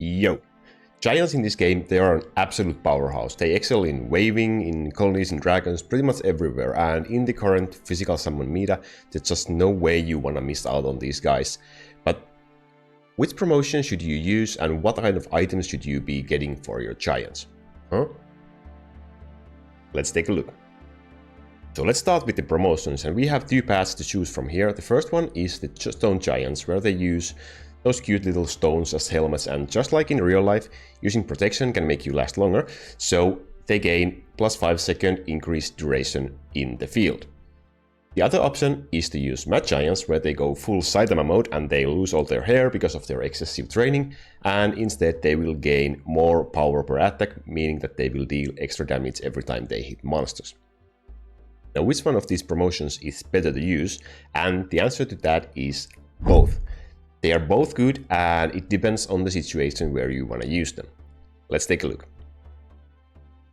Yo! Giants in this game, they are an absolute powerhouse. They excel in waving, in colonies, in dragons, pretty much everywhere, and in the current physical summon meta, there's just no way you wanna miss out on these guys. But which promotion should you use and what kind of items should you be getting for your giants? Huh? Let's take a look. So let's start with the promotions, and we have two paths to choose from here. The first one is the stone giants, where they use those cute little stones as helmets, and just like in real life, using protection can make you last longer, so they gain plus 5 second increased duration in the field. The other option is to use mad giants, where they go full Saitama mode and they lose all their hair because of their excessive training, and instead they will gain more power per attack, meaning that they will deal extra damage every time they hit monsters. Now, which one of these promotions is better to use? And the answer to that is both. They are both good, and it depends on the situation where you want to use them. Let's take a look.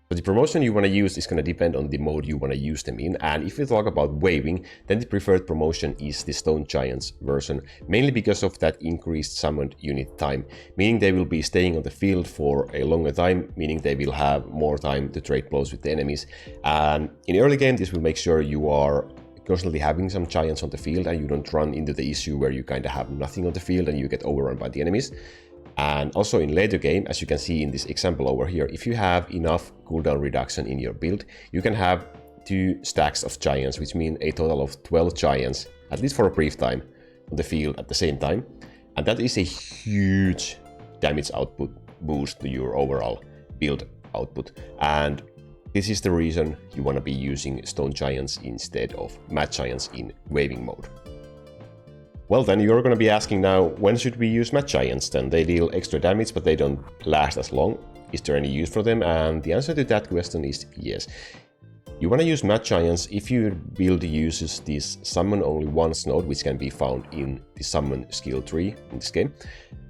So the promotion you want to use is going to depend on the mode you want to use them in, and if we talk about waving, then the preferred promotion is the Stone Giants version, mainly because of that increased summoned unit time, meaning they will be staying on the field for a longer time, meaning they will have more time to trade blows with the enemies, and in early game this will make sure you are constantly having some giants on the field and you don't run into the issue where you kind of have nothing on the field and you get overrun by the enemies. And also in later game, as you can see in this example over here, if you have enough cooldown reduction in your build, you can have 2 stacks of giants, which mean a total of 12 giants, at least for a brief time, on the field at the same time. And that is a huge damage output boost to your overall build output. And this is the reason you want to be using Stone Giants instead of Mad Giants in waving mode. Well, then you're going to be asking now, when should we use Mad Giants then? They deal extra damage, but they don't last as long. Is there any use for them? And the answer to that question is yes. You want to use Mad Giants if your build uses this summon only once node, which can be found in the summon skill tree in this game.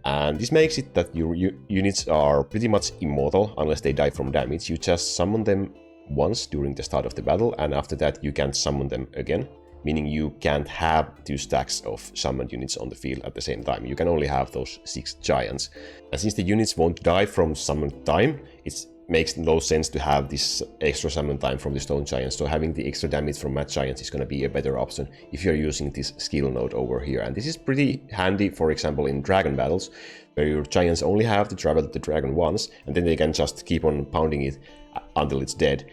And this makes it that your units are pretty much immortal unless they die from damage. You just summon them once during the start of the battle, and after that you can't summon them again, meaning you can't have 2 stacks of summoned units on the field at the same time. You can only have those 6 giants. And since the units won't die from summon time, it makes no sense to have this extra summon time from the Stone Giants, so having the extra damage from Mad Giants is going to be a better option if you're using this skill node over here. And this is pretty handy, for example, in dragon battles, where your giants only have to travel the dragon once, and then they can just keep on pounding it until it's dead.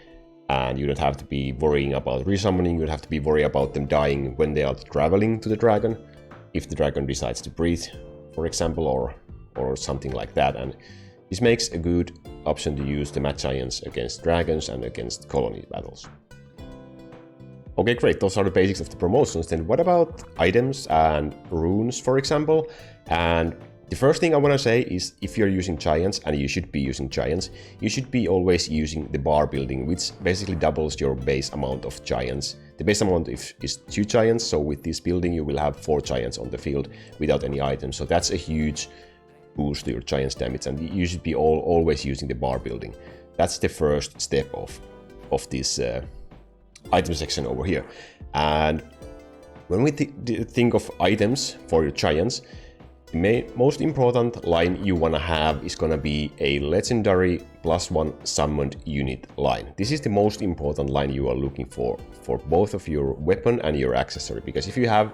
And you don't have to be worrying about resummoning, you don't have to be worried about them dying when they are traveling to the dragon, if the dragon decides to breathe, for example, or something like that. And this makes a good option to use the Mad Giants against dragons and against colony battles. Okay, great, those are the basics of the promotions. Then what about items and runes, for example? And the first thing I want to say is, if you're using giants, and you should be using giants, you should be always using the bar building, which basically doubles your base amount of giants. The base amount is 2 giants, so with this building you will have 4 giants on the field without any items. So that's a huge boost to your giants damage, and you should be always using the bar building. That's the first step of this item section over here. And when we think of items for your giants, the most important line you want to have is going to be a legendary +1 summoned unit line. This is the most important line you are looking for both of your weapon and your accessory, because if you have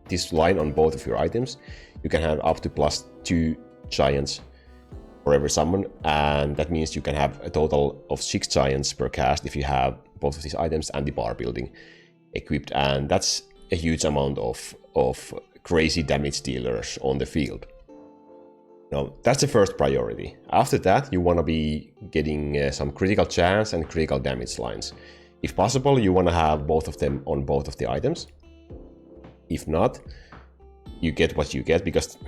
this line on both of your items, you can have up to +2 giants for every summon, and that means you can have a total of 6 giants per cast if you have both of these items and the bar building equipped, and that's a huge amount of crazy damage dealers on the field. Now, that's the first priority. After that, you want to be getting some critical chance and critical damage lines. If possible, you want to have both of them on both of the items. If not, you get what you get, because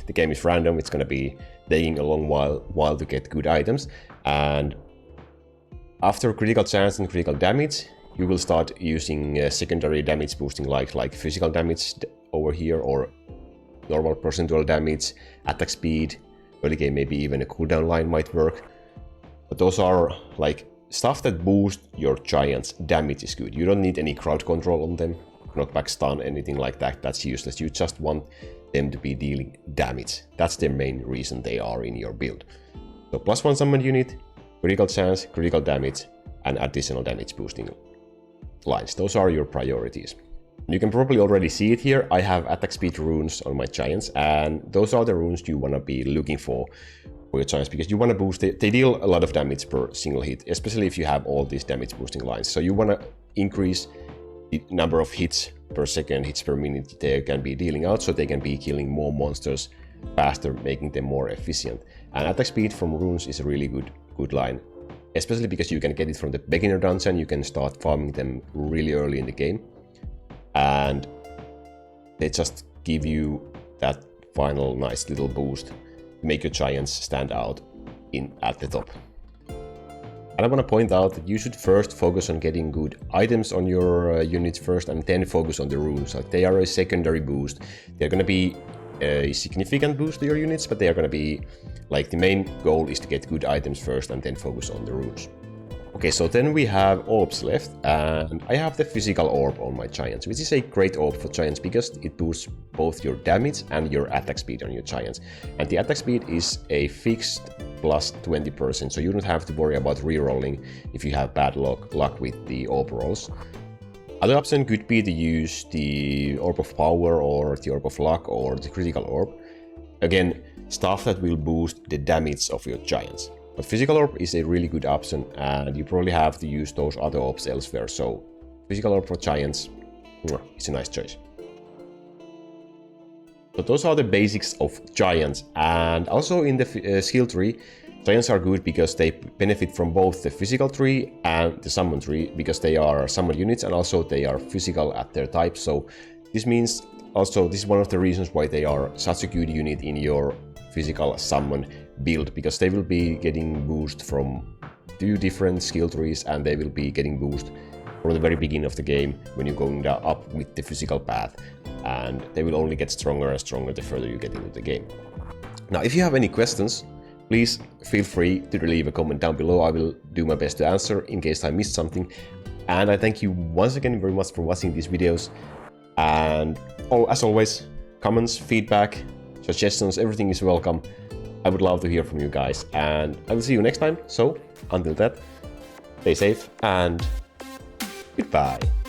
the game is random. It's going to be taking a long while to get good items. And after critical chance and critical damage, you will start using secondary damage boosting like physical damage over here, or normal percentual damage, attack speed. Early game maybe even a cooldown line might work. But those are like stuff that boost your giants' damage is good. You don't need any crowd control on them, knockback, stun, anything like that. That's useless. You just want them to be dealing damage. That's the main reason they are in your build. So +1 summon unit, critical chance, critical damage, and additional damage boosting lines. Those are your priorities. You can probably already see it here. I have attack speed runes on my giants, and those are the runes you want to be looking for your giants, because you want to boost it. They deal a lot of damage per single hit, especially if you have all these damage boosting lines. So you want to increase the number of hits per second, hits per minute they can be dealing out, so they can be killing more monsters faster, making them more efficient. And attack speed from runes is a really good line, especially because you can get it from the beginner dungeon. You can start farming them really early in the game, and they just give you that final nice little boost to make your giants stand out at the top. And I want to point out that you should first focus on getting good items on your units first, and then focus on the runes. Like, they are a secondary boost. They're going to be a significant boost to your units, but they are going to be like, the main goal is to get good items first and then focus on the runes. Okay, so then we have orbs left, and I have the physical orb on my giants, which is a great orb for giants because it boosts both your damage and your attack speed on your giants. And the attack speed is a fixed +20%, so you don't have to worry about rerolling if you have bad luck with the orb rolls. Other option could be to use the Orb of Power or the Orb of Luck or the Critical Orb. Again, stuff that will boost the damage of your giants. But Physical Orb is a really good option, and you probably have to use those other orbs elsewhere, so Physical Orb for giants is a nice choice. So those are the basics of giants, and also in the skill tree, giants are good because they benefit from both the physical tree and the summon tree, because they are summon units and also they are physical at their type. So this means also this is one of the reasons why they are such a good unit in your physical summon build, because they will be getting boost from 2 different skill trees, and they will be getting boost from the very beginning of the game when you're going up with the physical path, and they will only get stronger and stronger the further you get into the game. Now, if you have any questions, please feel free to leave a comment down below. I will do my best to answer in case I missed something. And I thank you once again very much for watching these videos. And as always, comments, feedback, suggestions, everything is welcome. I would love to hear from you guys, and I will see you next time. So until that, stay safe and goodbye.